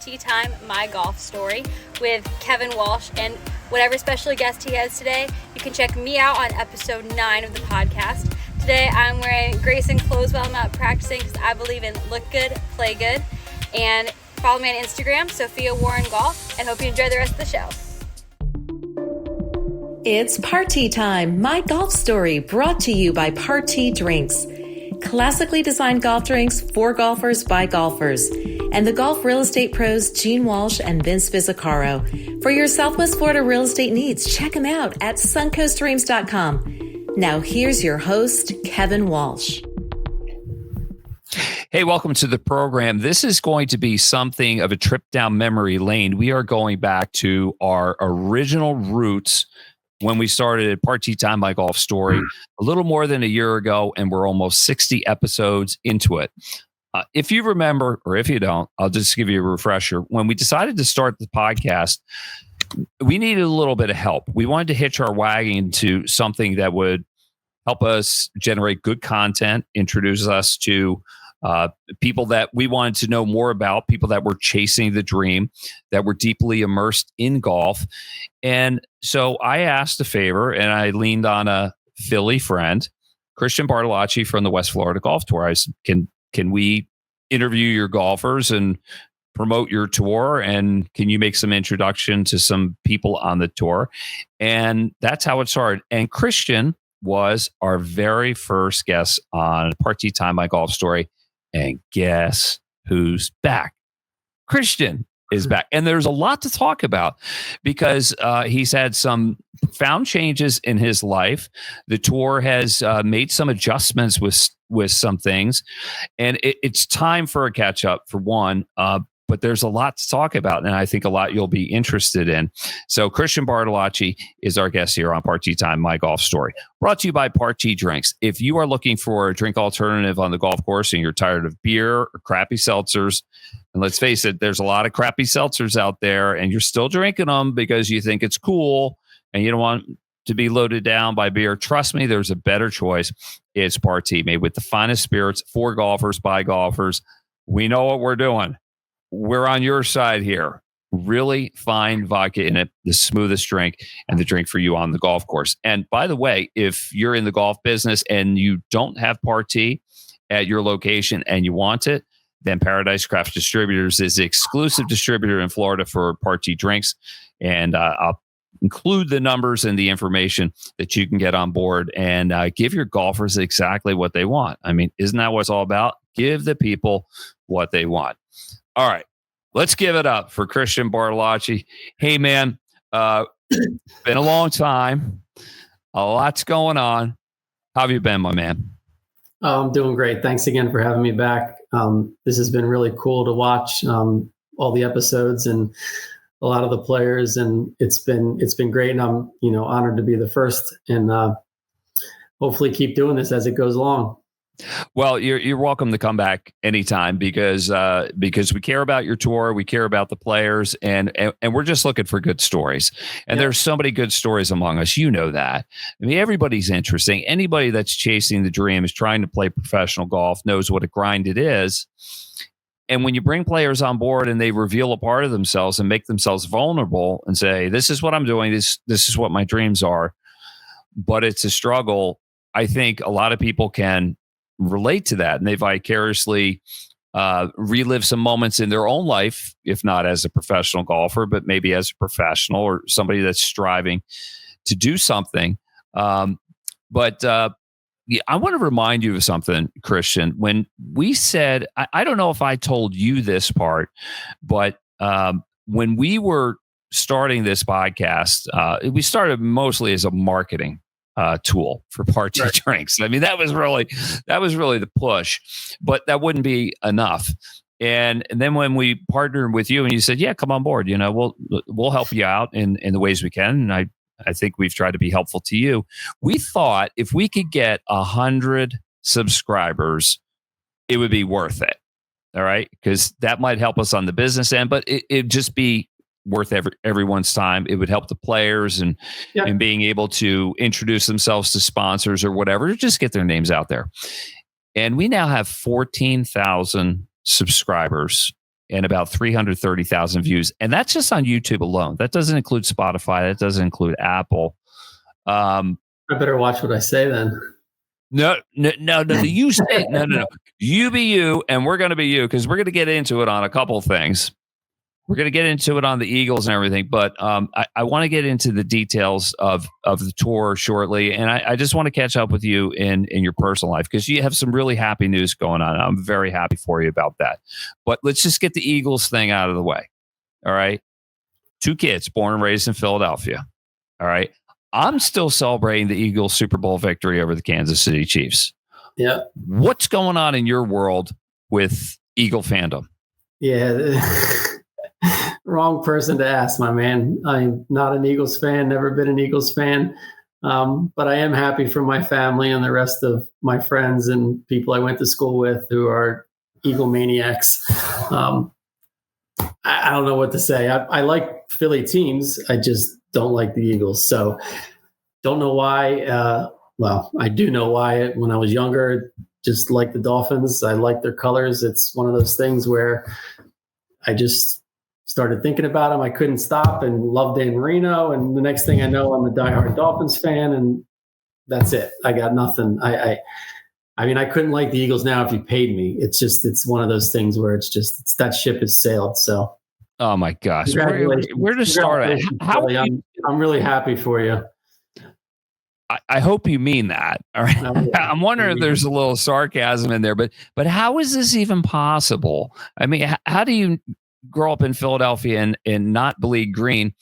Party Time, My Golf Story with Kevin Walsh and whatever special guest he has today. You can check me out on episode 9 of the podcast. Today I'm wearing Grayson clothes while I'm out practicing because I believe in look good, play good. And follow me on Instagram, Sophia Warren Golf, and hope you enjoy the rest of the show. It's Party Time, My Golf Story, brought to you by Party Drinks. Classically designed golf drinks for golfers by golfers. And the golf real estate pros Gene Walsh and Vince Vizzacaro. For your Southwest Florida real estate needs, check them out at suncoastdreams.com. Now here's your host, Kevin Walsh. Hey, welcome to the program. This is going to be something of a trip down memory lane. We are going back to our original roots when we started Party Time, My Golf Story, a little more than a year ago, and we're almost 60 episodes into it. If you remember, or if you don't, I'll just give you a refresher. When we decided to start the podcast, we needed a little bit of help. We wanted to hitch our wagon to something that would help us generate good content, introduce us to people that we wanted to know more about, people that were chasing the dream, that were deeply immersed in golf. And so I asked a favor and I leaned on a Philly friend, Christian Bartolacci from the West Florida Golf Tour. I said, can we interview your golfers and promote your tour? And can you make some introduction to some people on the tour? And that's how it started. And Christian was our very first guest on Party Time, My Golf Story. And guess who's back? Christian is back. And there's a lot to talk about because he's had some profound changes in his life. The tour has made some adjustments with some things. And it's time for a catch up, for one. But there's a lot to talk about, and I think a lot you'll be interested in. So Christian Bartolacci is our guest here on Party Time, My Golf Story. Brought to you by Party Drinks. If you are looking for a drink alternative on the golf course and you're tired of beer or crappy seltzers, and let's face it, there's a lot of crappy seltzers out there, and you're still drinking them because you think it's cool, and you don't want to be loaded down by beer. Trust me, there's a better choice. It's Party, made with the finest spirits for golfers, by golfers. We know what we're doing. We're on your side here. Really fine vodka in it, the smoothest drink, and the drink for you on the golf course. And by the way, if you're in the golf business and you don't have Party at your location and you want it, then Paradise Craft Distributors is the exclusive distributor in Florida for Party drinks. And I'll include the numbers and the information that you can get on board and give your golfers exactly what they want. I mean, isn't that what it's all about? Give the people what they want. All right, let's give it up for Christian Bartolacci. Hey, man, been a long time. A lot's going on. How have you been, my man? I'm doing great. Thanks again for having me back. This has been really cool to watch all the episodes and a lot of the players, and it's been great. And I'm honored to be the first, and hopefully keep doing this as it goes along. Well, you're welcome to come back anytime because we care about your tour, we care about the players, and we're just looking for good stories. And There's so many good stories among us. You know that. I mean, everybody's interesting. Anybody that's chasing the dream, is trying to play professional golf, knows what a grind it is. And when you bring players on board and they reveal a part of themselves and make themselves vulnerable and say, "This is what I'm doing. This is what my dreams are," but it's a struggle. I think a lot of people can relate to that, and they vicariously relive some moments in their own life, if not as a professional golfer, but maybe as a professional or somebody that's striving to do something. But I want to remind you of something, Christian. When we said, I don't know if I told you this part, but when we were starting this podcast, we started mostly as a marketing tool for Party drinks. I mean, that was really the push, but that wouldn't be enough. And then when we partnered with you and you said, "Yeah, come on board, we'll help you out in the ways we can." And I think we've tried to be helpful to you. We thought if we could get 100 subscribers, it would be worth it. All right. Because that might help us on the business end, but it'd just be worth everyone's time. It would help the players and being able to introduce themselves to sponsors or whatever, just get their names out there. And we now have 14,000 subscribers and about 330,000 views. And that's just on YouTube alone. That doesn't include Spotify. That doesn't include Apple. I better watch what I say then. No. You say no. You be you, and we're going to be you, because we're going to get into it on a couple things. We're going to get into it on the Eagles and everything, but I want to get into the details of the tour shortly, and I just want to catch up with you in your personal life, because you have some really happy news going on. I'm very happy for you about that. But let's just get the Eagles thing out of the way. All right. 2 kids born and raised in Philadelphia. All right. I'm still celebrating the Eagles Super Bowl victory over the Kansas City Chiefs. Yeah. What's going on in your world with Eagle fandom? Yeah. Wrong person to ask, my man. I'm not an Eagles fan, never been an Eagles fan. But I am happy for my family and the rest of my friends and people I went to school with who are Eagle maniacs. I don't know what to say. I like Philly teams. I just don't like the Eagles. So don't know why. Well, I do know why. When I was younger, just like the Dolphins, I like their colors. It's one of those things where I just started thinking about them. I couldn't stop and loved Dan Marino. And the next thing I know, I'm a diehard Dolphins fan, and that's it. I got nothing. I mean, I couldn't like the Eagles now if you paid me. It's one of those things where it's that ship has sailed. So, oh my gosh, where to start? I'm really happy for you. I hope you mean that. All right. I'm wondering if there's a little sarcasm in there, but how is this even possible? I mean, how do you grow up in Philadelphia and not bleed green,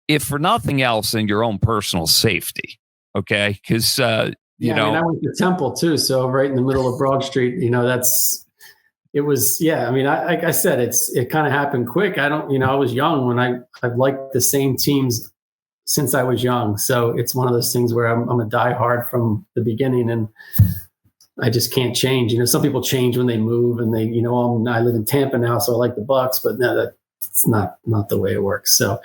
if for nothing else than your own personal safety? Okay, because I mean, I went to Temple too, so right in the middle of Broad Street. It was. I mean, like I said, it kind of happened quick. I was young when I've liked the same teams since I was young, so it's one of those things where I'm a diehard from the beginning, and I just can't change. Some people change when they move, and I live in Tampa now, so I like the Bucks, but no, that's not the way it works. So,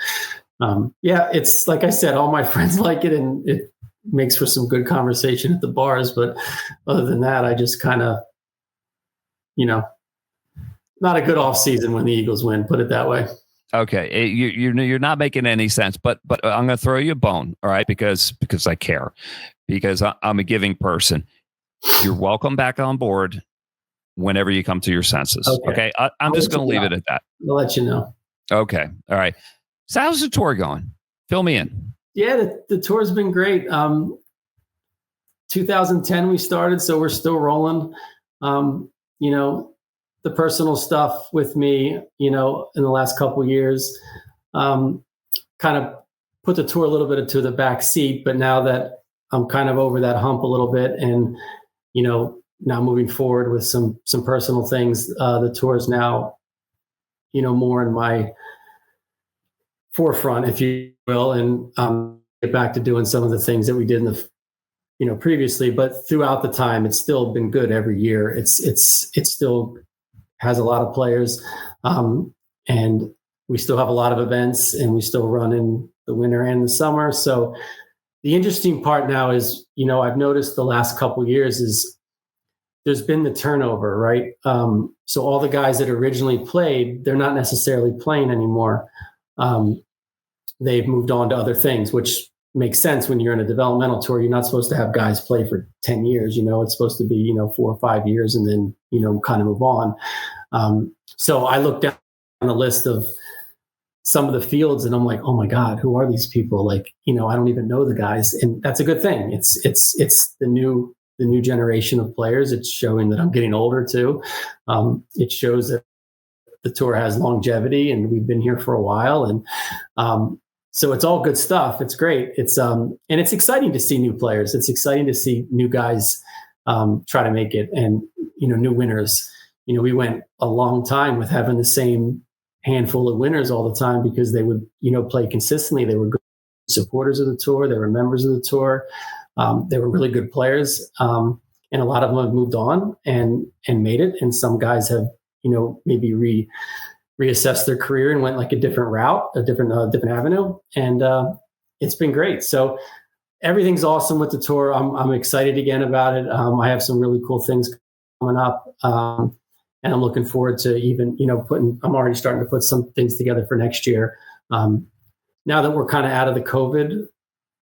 it's like I said, all my friends like it, and it makes for some good conversation at the bars. But other than that, I just kind of, not a good off season when the Eagles win. Put it that way. Okay, you're not making any sense, but I'm going to throw you a bone, all right? Because I care, because I'm a giving person. You're welcome back on board whenever you come to your senses. Okay. I'm just going to leave it at that. I'll let you know. Okay. All right. So how's the tour going? Fill me in. Yeah, the tour's been great. 2010 we started, so we're still rolling. The personal stuff with me, in the last couple of years, kind of put the tour a little bit into the back seat. But now that I'm kind of over that hump a little bit, and now moving forward with some personal things, the tour is now, more in my forefront, if you will, and get back to doing some of the things that we did in the, previously. But throughout the time, it's still been good every year. It still has a lot of players, and we still have a lot of events, and we still run in the winter and the summer. So the interesting part now is, I've noticed the last couple of years is there's been the turnover, right? So all the guys that originally played, they're not necessarily playing anymore. They've moved on to other things, which makes sense when you're in a developmental tour. You're not supposed to have guys play for 10 years. It's supposed to be, 4 or 5 years and then, kind of move on. So I looked down on the list of some of the fields and I'm like, oh my God, who are these people? Like, I don't even know the guys. And that's a good thing. It's the new generation of players. It's showing that I'm getting older too. It shows that the tour has longevity and we've been here for a while. And, so it's all good stuff. It's great. It's and it's exciting to see new players. It's exciting to see new guys try to make it, and new winners. We went a long time with having the same handful of winners all the time because they would play consistently. They were good supporters of the tour. They were members of the tour. They were really good players, and a lot of them have moved on and made it. And some guys have maybe reassessed their career and went like a different route, a different avenue. And it's been great. So everything's awesome with the tour. I'm excited again about it. I have some really cool things coming up. and I'm looking forward to even, I'm already starting to put some things together for next year. Now that we're kind of out of the COVID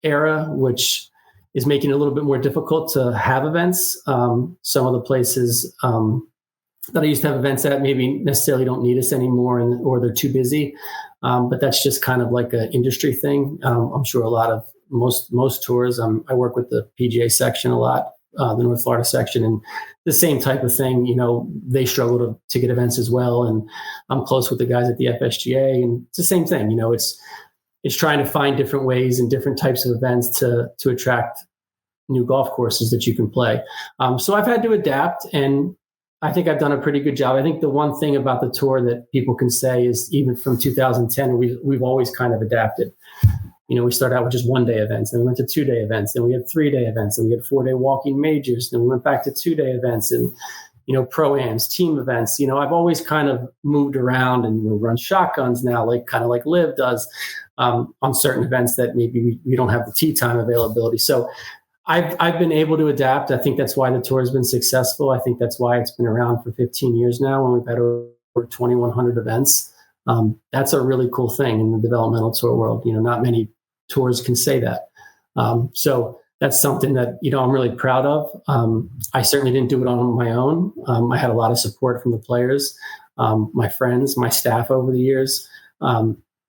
era, which is making it a little bit more difficult to have events. Some of the places that I used to have events at maybe necessarily don't need us anymore, or they're too busy. But that's just kind of like an industry thing. I'm sure a lot of most tours. I work with the PGA section a lot, the North Florida section, and the same type of thing. They struggle to get events as well, and I'm close with the guys at the FSGA, and it's the same thing. It's trying to find different ways and different types of events to attract new golf courses that you can play. So I've had to adapt, and I think I've done a pretty good job. I think the one thing about the tour that people can say is, even from 2010, we've always kind of adapted. We started out with just 1-day events, then we went to 2-day events, then we had 3-day events, then we had 4-day walking majors, then we went back to 2-day events, and pro-ams, team events. I've always kind of moved around, and we'll run shotguns now, kind of like Liv does, on certain events that maybe we don't have the tee time availability. So I've been able to adapt. I think that's why the tour has been successful. I think that's why it's been around for 15 years now, and we've had over 2,100 events. That's a really cool thing in the developmental tour world. Not many tours can say that. So that's something that, I'm really proud of. I certainly didn't do it on my own. I had a lot of support from the players, my friends, my staff over the years.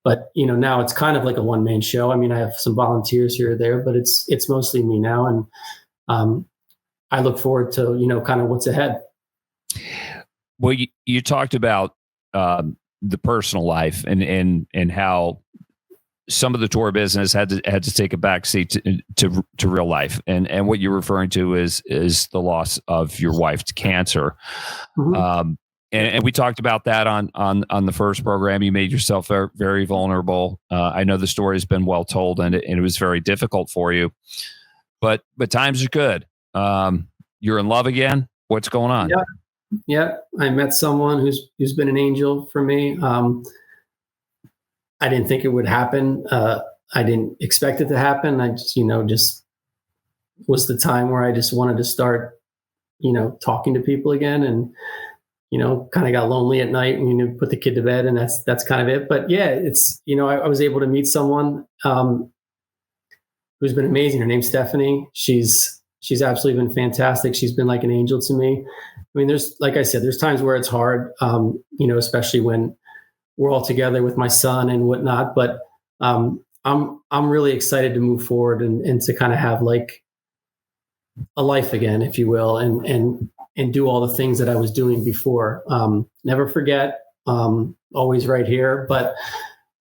But now it's kind of like a one-man show. I mean, I have some volunteers here or there, but it's mostly me now. And I look forward to, kind of what's ahead. Well, you talked about the personal life and how some of the tour business had to take a backseat to real life, and what you're referring to is the loss of your wife to cancer. Mm-hmm. And we talked about that on the first program. You made yourself very, very vulnerable. I know the story has been well told, and it was very difficult for you. But times are good. You're in love again. What's going on? Yeah. I met someone who's been an angel for me. I didn't think it would happen. I didn't expect it to happen. I just was the time where I just wanted to start, talking to people again, and kind of got lonely at night and, put the kid to bed, and that's kind of it. But yeah, it's, I was able to meet someone who's been amazing. Her name's Stephanie. She's absolutely been fantastic. She's been like an angel to me. I mean, like I said, there's times where it's hard, especially when we're all together with my son and whatnot. But I'm really excited to move forward and to kind of have like a life again, if you will, and do all the things that I was doing before. Never forget, always right here. But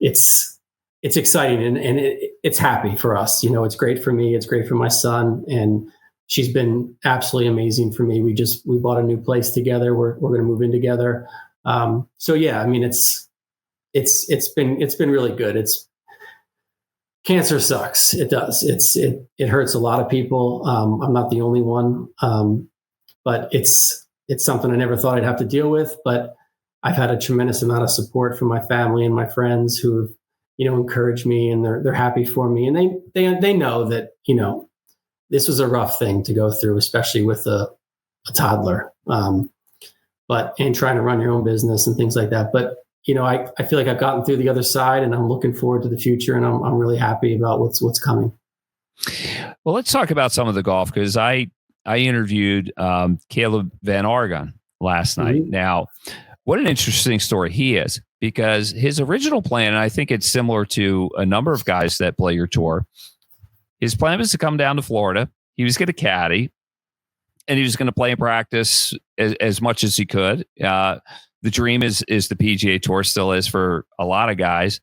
it's exciting, and it's happy for us. It's great for me. It's great for my son, and she's been absolutely amazing for me. We bought a new place together. We're going to move in together. So yeah, I mean, it's been really good. Cancer sucks. It does. It hurts a lot of people. I'm not the only one. But it's something I never thought I'd have to deal with. But I've had a tremendous amount of support from my family and my friends who have, encouraged me, and they're happy for me. And they know that, this was a rough thing to go through, especially with a toddler, and trying to run your own business and things like that. But, I feel like I've gotten through the other side, and I'm looking forward to the future, and I'm really happy about what's coming. Well, let's talk about some of the golf, because I interviewed Caleb Van Argon last night. Mm-hmm. Now, what an interesting story he is, because his original plan, and I think it's similar to a number of guys that play your tour, his plan was to come down to Florida. He was going to caddy, and he was going to play and practice as much as he could. The dream is the PGA Tour, still is for a lot of guys.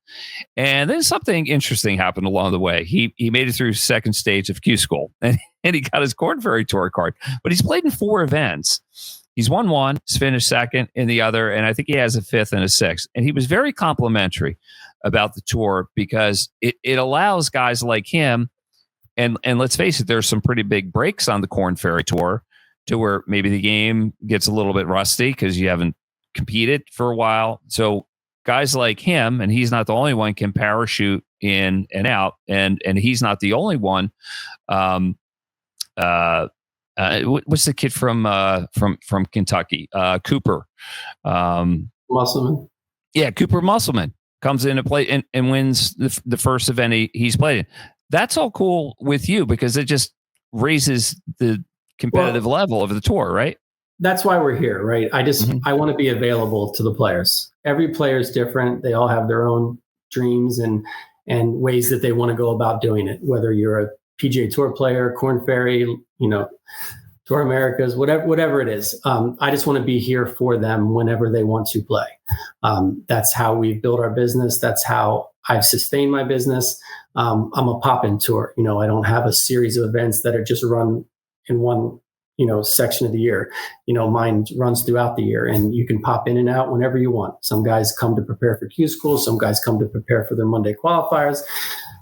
And then something interesting happened along the way. He made it through second stage of Q School, and he got his Korn Ferry Tour card. But he's played in 4 events. He's won one, he's finished second in the other, and I think he has a 5th and a 6th. And he was very complimentary about the tour, because it allows guys like him, and let's face it, there's some pretty big breaks on the Korn Ferry Tour, to where maybe the game gets a little bit rusty because you haven't competed for a while. So guys like him, and he's not the only one, can parachute in and out, and he's not the only one What's the kid from Kentucky? Cooper. Musselman. Yeah, Cooper Musselman comes in to play and wins the first event he's played in. That's all cool with you because it just raises the competitive level of the tour, right? That's why we're here, right? I want to be available to the players. Every player is different. They all have their own dreams and ways that they want to go about doing it. Whether you're a PGA Tour player, Korn Ferry, Tour Americas, whatever it is. I just want to be here for them whenever they want to play. That's how we've built our business. That's how I've sustained my business. I'm a pop-in tour. I don't have a series of events that are just run in one section of the year. Mine runs throughout the year, and you can pop in and out whenever you want. Some guys come to prepare for Q School. Some guys come to prepare for their Monday qualifiers.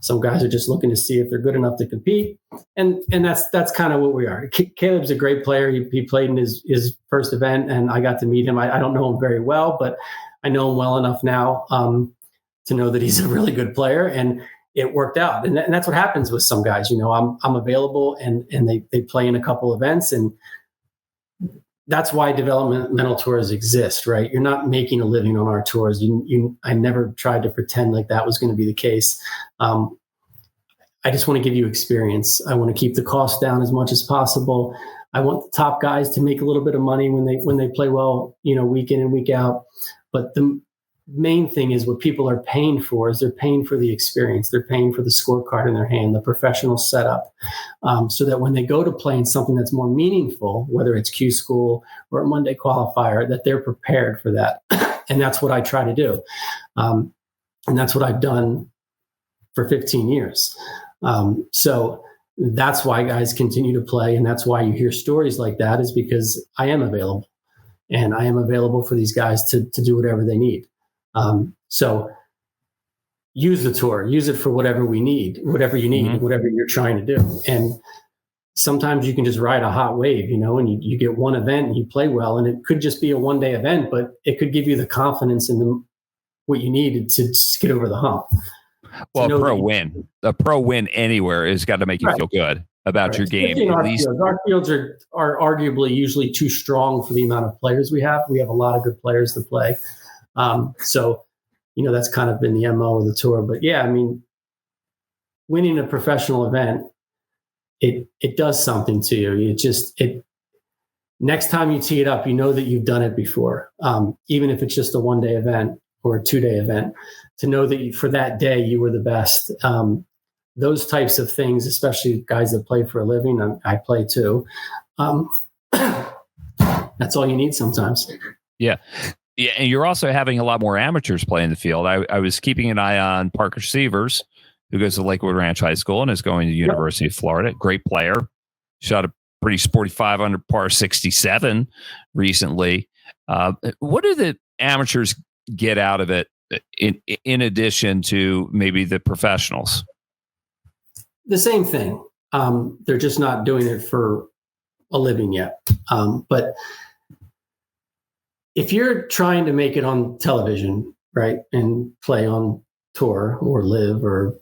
Some guys are just looking to see if they're good enough to compete. And that's kind of what we are. Caleb's a great player. He played in his first event, and I got to meet him. I don't know him very well, but I know him well enough now to know that he's a really good player, and it worked out. And that's what happens with some guys. I'm available, and they play in a couple events, and that's why developmental tours exist, right? You're not making a living on our tours. I never tried to pretend like that was going to be the case. I just want to give you experience. I want to keep the cost down as much as possible. I want the top guys to make a little bit of money when they play well, week in and week out. But the main thing is what people are paying for is they're paying for the experience. They're paying for the scorecard in their hand, the professional setup, so that when they go to play in something that's more meaningful, whether it's Q School or a Monday qualifier, that they're prepared for that. And that's what I try to do. And that's what I've done for 15 years. So that's why guys continue to play. And that's why you hear stories like that, is because I am available, and I am available for these guys to do whatever they need. So use the tour, use it for whatever you need, whatever you're trying to do. And sometimes you can just ride a hot wave, and you get one event and you play well, and it could just be a one-day event, but it could give you the confidence in what you need to just get over the hump. Well, a pro win anywhere has got to make you feel good about your game. Our fields are arguably usually too strong for the amount of players we have. We have a lot of good players to play. So, that's kind of been the MO of the tour. But yeah, winning a professional event, it does something to you. Next time you tee it up, that you've done it before. Even if it's just a one-day event or a 2-day event, to know that for that day you were the best. Those types of things, especially guys that play for a living, I play too. That's all you need sometimes. Yeah. Yeah, and you're also having a lot more amateurs play in the field. I was keeping an eye on Parker Sievers, who goes to Lakewood Ranch High School and is going to the University of Florida. Great player. Shot a pretty sporty 5 under par 67 recently. What do the amateurs get out of it in addition to maybe the professionals? The same thing. They're just not doing it for a living yet. But if you're trying to make it on television, right, and play on tour or live or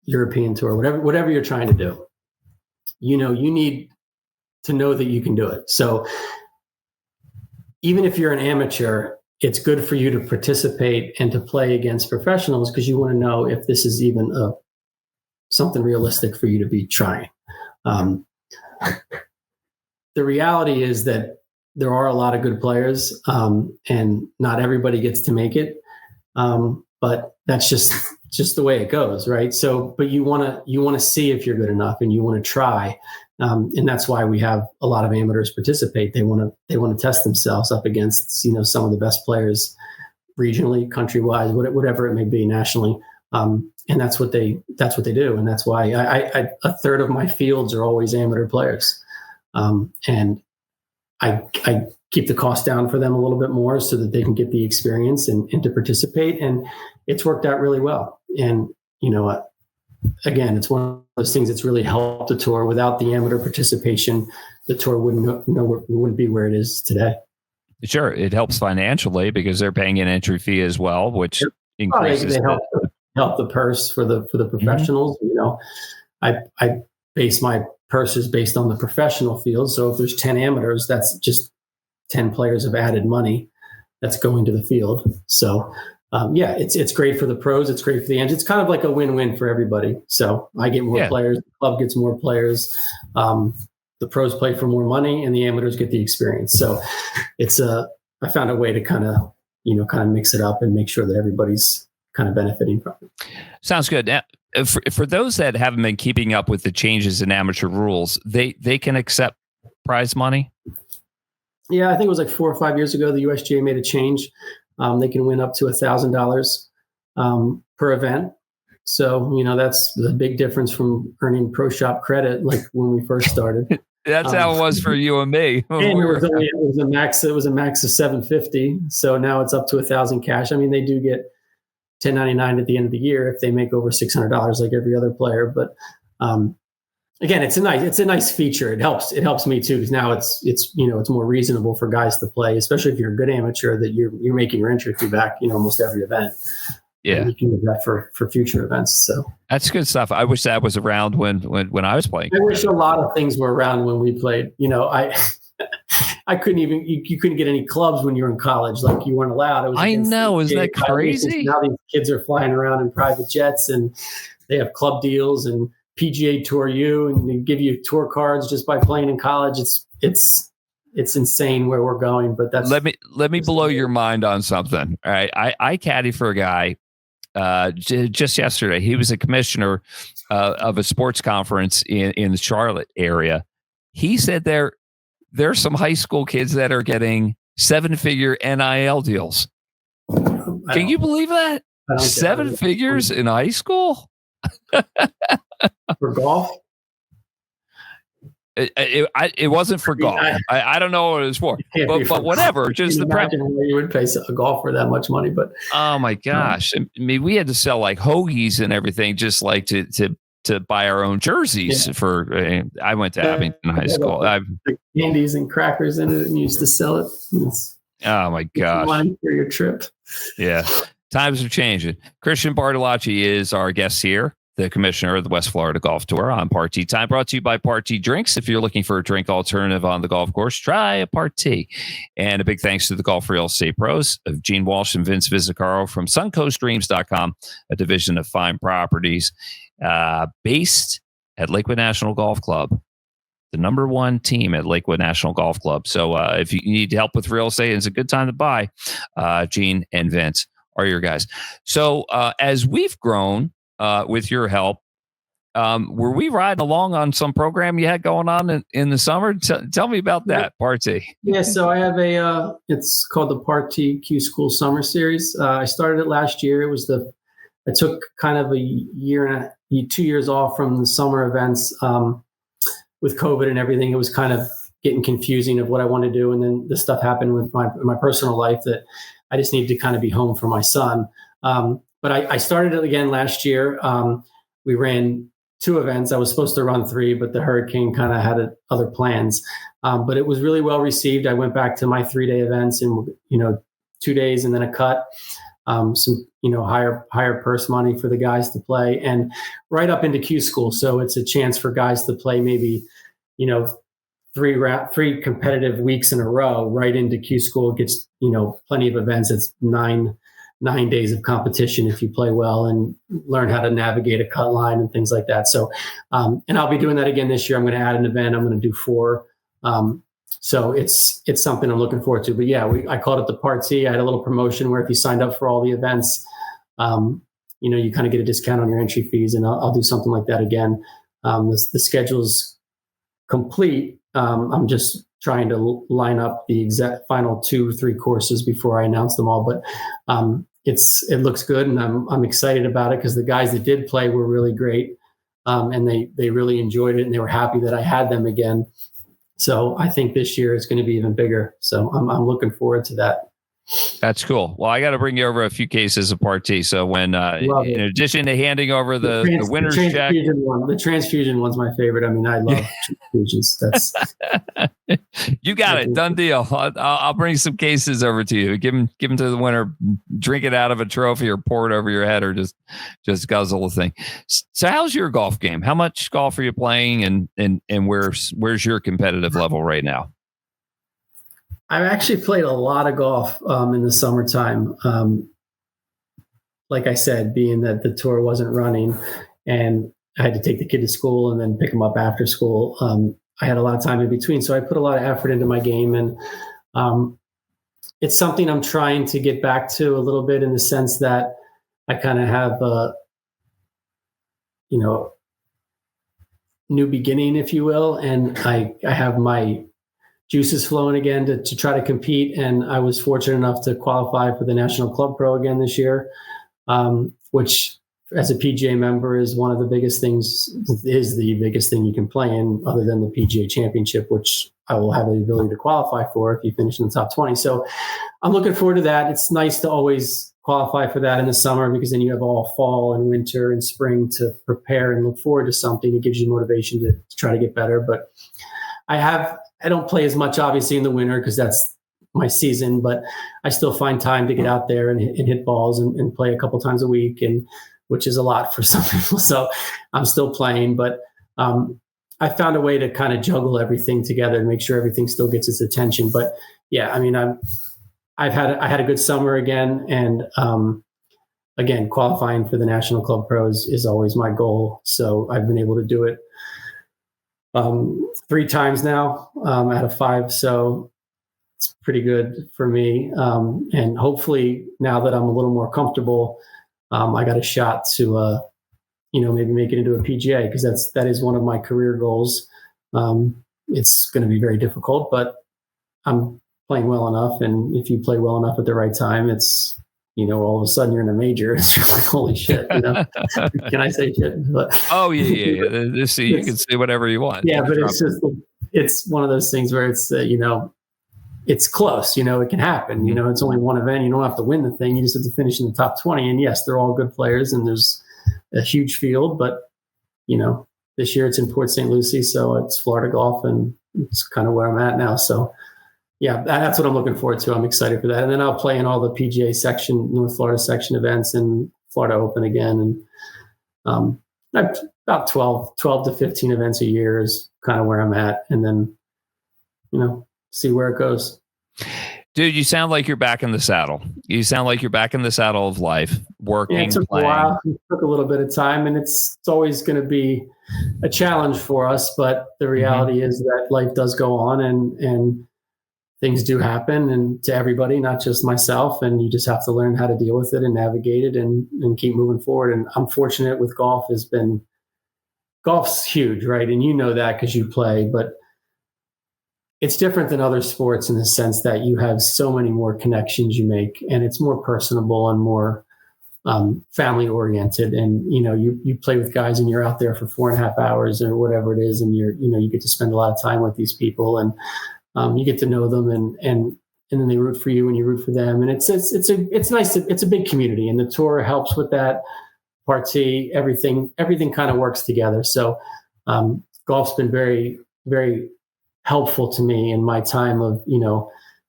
European tour, whatever you're trying to do, you need to know that you can do it. So even if you're an amateur, it's good for you to participate and to play against professionals, because you want to know if this is even something realistic for you to be trying. The reality is that there are a lot of good players, and not everybody gets to make it. But that's just the way it goes, right? So, but you want to see if you're good enough, and you want to try, and that's why we have a lot of amateurs participate. They want to test themselves up against some of the best players regionally, country-wise, whatever it may be, nationally, and that's what they do, and that's why I a third of my fields are always amateur players, and I keep the cost down for them a little bit more so that they can get the experience and to participate. And it's worked out really well. And, again, it's one of those things that's really helped the tour. Without the amateur participation, the tour wouldn't be where it is today. Sure. It helps financially because they're paying an entry fee as well, which increases. They help the purse for the professionals. Mm-hmm. I base my purses based on the professional field. So if there's 10 amateurs, that's just 10 players of added money that's going to the field. So it's great for the pros. It's great for the ends. It's kind of like a win-win for everybody. So I get more players, the club gets more players. The pros play for more money and the amateurs get the experience. So I found a way to kind of mix it up and make sure that everybody's kind of benefiting from it. Sounds good. Now, for those that haven't been keeping up with the changes in amateur rules, they can accept prize money. Yeah, I think it was like 4 or 5 years ago, the USGA made a change. They can win up to $1,000 per event. So, that's the big difference from earning pro shop credit, like when we first started. That's how it was for you and me. And it was a max of $750. So now it's up to $1,000 cash. I mean, they do get $10.99 at the end of the year if they make over $600 like every other player. But again, it's a nice feature. It helps me too, because now it's more reasonable for guys to play, especially if you're a good amateur, that you're making your entry fee back almost every event. Yeah, and you can use that for future events. So that's good stuff. I wish that was around when I was playing. I wish a lot of things were around when we played. I couldn't even you couldn't get any clubs when you were in college. Like, you weren't allowed. I know, isn't that crazy? Now these kids are flying around in private jets and they have club deals and PGA Tour you, and they give you tour cards just by playing in college. It's insane where we're going. But that's let me blow your mind on something. All right, I caddy for a guy just yesterday. He was a commissioner of a sports conference in the Charlotte area. He said there's some high school kids that are getting 7-figure NIL deals. Can you believe that? 7 figures in high school? For golf? It wasn't for golf. I don't know what it was for, but whatever. Just the prep. You would pay a golfer that much money, but oh my gosh! I mean, we had to sell like hoagies and everything, just like to buy our own jerseys for. I went to Abington High School. The candies and crackers in it, and used to sell it. Oh my gosh! Money for your trip. Yeah, times are changing. Christian Bartolacci is our guest here, the commissioner of the West Florida Golf Tour on Party Time, brought to you by Party Drinks. If you're looking for a drink alternative on the golf course, try a Party. And a big thanks to the Golf Real Estate Pros of Gene Walsh and Vince Vizzacaro from suncoastdreams.com, a division of Fine Properties, based at Lakewood National Golf Club, the number one team at Lakewood National Golf Club. So if you need help with real estate, it's a good time to buy. Gene and Vince are your guys. So as we've grown, with your help, were we riding along on some program you had going on in the summer? Tell me about that, Party. Yeah, so I have it's called the Party Q School Summer Series. I started it last year. I took kind of a year and 2 years off from the summer events with COVID and everything. It was kind of getting confusing of what I want to do. And then this stuff happened with my personal life that I just needed to kind of be home for my son. But I started it again last year. We ran 2 events. I was supposed to run 3, but the hurricane kind of had other plans. But it was really well received. I went back to my 3-day events and 2 days and then a cut. Some higher purse money for the guys to play, and right up into Q School. So it's a chance for guys to play maybe 3 competitive weeks in a row right into Q School. It gets plenty of events. It's 9 days of competition if you play well and learn how to navigate a cut line and things like that. So, and I'll be doing that again this year. I'm going to add an event. I'm going to do 4. So it's something I'm looking forward to. But yeah, I called it the Party. I had a little promotion where if you signed up for all the events, you kind of get a discount on your entry fees, and I'll do something like that again. The schedule's complete. I'm just trying to line up the exact final 2-3 courses before I announce them all. But it looks good, and I'm excited about it because the guys that did play were really great, and they really enjoyed it, and they were happy that I had them again. So I think this year is going to be even bigger. So I'm looking forward to that. That's cool. Well, I got to bring you over a few cases of Party. So when, in addition to handing over the winner's check, the transfusion one's my favorite. I mean, I love transfusions. You got it. Done deal. I'll bring some cases over to you. Give them to the winner. Drink it out of a trophy or pour it over your head or just guzzle the thing. So how's your golf game? How much golf are you playing and where's your competitive level right now? I've actually played a lot of golf in the summertime. Like I said, being that the tour wasn't running and I had to take the kid to school and then pick him up after school. I had a lot of time in between. So I put a lot of effort into my game. And it's something I'm trying to get back to a little bit in the sense that I kind of have a, new beginning, if you will. And I have my juices flowing again to try to compete. And I was fortunate enough to qualify for the National Club Pro again this year, which as a PGA member is one of the biggest things, is the biggest thing you can play in other than the PGA Championship, which I will have the ability to qualify for if you finish in the top 20. So I'm looking forward to that. It's nice to always qualify for that in the summer because then you have all fall and winter and spring to prepare and look forward to something. It gives you motivation to try to get better. But I don't play as much obviously in the winter because that's my season, but I still find time to get out there and hit balls and play a couple times a week, and which is a lot for some people. So I'm still playing, but I found a way to kind of juggle everything together and make sure everything still gets its attention. But yeah, I mean, I had a good summer again, and again, qualifying for the National Club Pros is always my goal. So I've been able to do it 3 times now out of 5. So it's pretty good for me. And hopefully now that I'm a little more comfortable, I got a shot to, maybe make it into a PGA because that is one of my career goals. It's going to be very difficult, but I'm playing well enough. And if you play well enough at the right time, it's, all of a sudden you're in a major. It's like, holy shit, Can I say shit? But oh yeah. You can say whatever you want. Yeah, but it's one of those things where it's, it's close, it can happen. It's only one event. You don't have to win the thing. You just have to finish in the top 20. And yes, they're all good players and there's a huge field, but this year it's in Port St. Lucie. So it's Florida golf and it's kind of where I'm at now. So yeah, that's what I'm looking forward to. I'm excited for that. And then I'll play in all the PGA section, North Florida section events and Florida Open again. And about 12 to 15 events a year is kind of where I'm at. And then, see where it goes. Dude, you sound like you're back in the saddle. You sound like you're back in the saddle of life, working, it took playing. A while. It took a little bit of time, and it's always going to be a challenge for us. But the reality is that life does go on, and things do happen, and to everybody, not just myself. And you just have to learn how to deal with it and navigate it, and keep moving forward. And I'm fortunate with golf. Golf's huge, right? And you know that because you play, but it's different than other sports in the sense that you have so many more connections you make, and it's more personable and more family oriented. And, you play with guys and you're out there for 4.5 hours or whatever it is. And you get to spend a lot of time with these people and you get to know them and then they root for you and you root for them. And it's nice. It's a big community, and the tour helps with that. Party, everything kind of works together. So golf's been very, very helpful to me in my time of,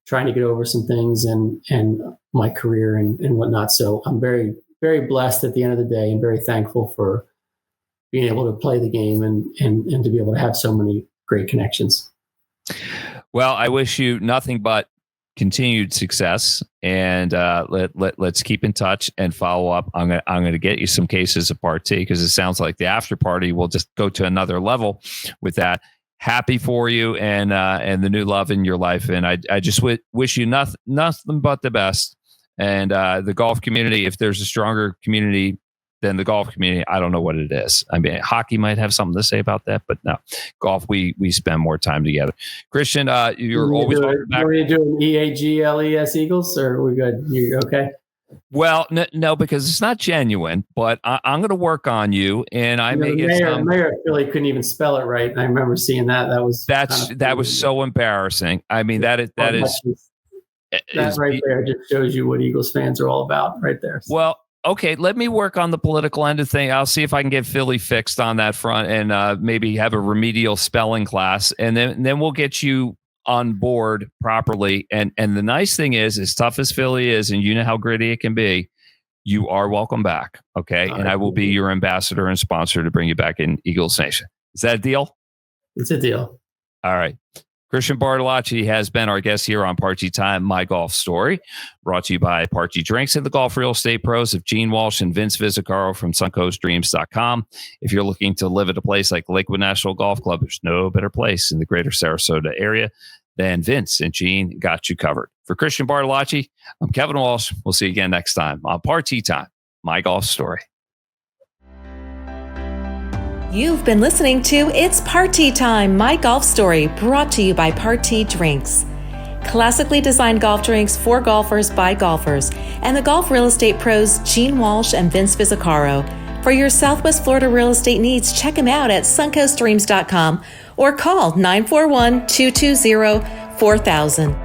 trying to get over some things and my career and whatnot. So I'm very, very blessed at the end of the day and very thankful for being able to play the game and to be able to have so many great connections. Well, I wish you nothing but continued success, and let's keep in touch and follow up. I'm gonna get you some cases of Part T because it sounds like the after party will just go to another level with that. Happy for you and the new love in your life, and I just wish you nothing but the best. And the golf community, if there's a stronger community than the golf community, I don't know what it is. I mean, hockey might have something to say about that, but no, golf, we spend more time together. Christian, you're always welcome back. Are you doing EAGLES Eagles, or are we good? You okay? Well, no, because it's not genuine, but I'm going to work on you, and I may get some. Mayor of Philly couldn't even spell it right. I remember seeing that. That was so embarrassing. I mean, that is right there just shows you what Eagles fans are all about, right there. So. Well, okay, let me work on the political end of thing. I'll see if I can get Philly fixed on that front, and maybe have a remedial spelling class, and then we'll get you on board properly. And the nice thing is, as tough as Philly is, and you know how gritty it can be, you are welcome back. Okay. And I will be your ambassador and sponsor to bring you back in Eagles Nation. Is that a deal? It's a deal. All right. Christian Bartolacci has been our guest here on Party Time, My Golf Story, brought to you by Party Drinks and the Golf Real Estate Pros of Gene Walsh and Vince Visicaro from suncoastdreams.com. If you're looking to live at a place like Lakewood National Golf Club, there's no better place in the greater Sarasota area than Vince and Gene got you covered. For Christian Bartolacci, I'm Kevin Walsh. We'll see you again next time on Party Time, My Golf Story. You've been listening to It's Party Time, My Golf Story, brought to you by Party Drinks. Classically designed golf drinks for golfers by golfers, and the golf real estate pros Gene Walsh and Vince Visicaro. For your Southwest Florida real estate needs, check them out at suncoastdreams.com or call 941-220-4000.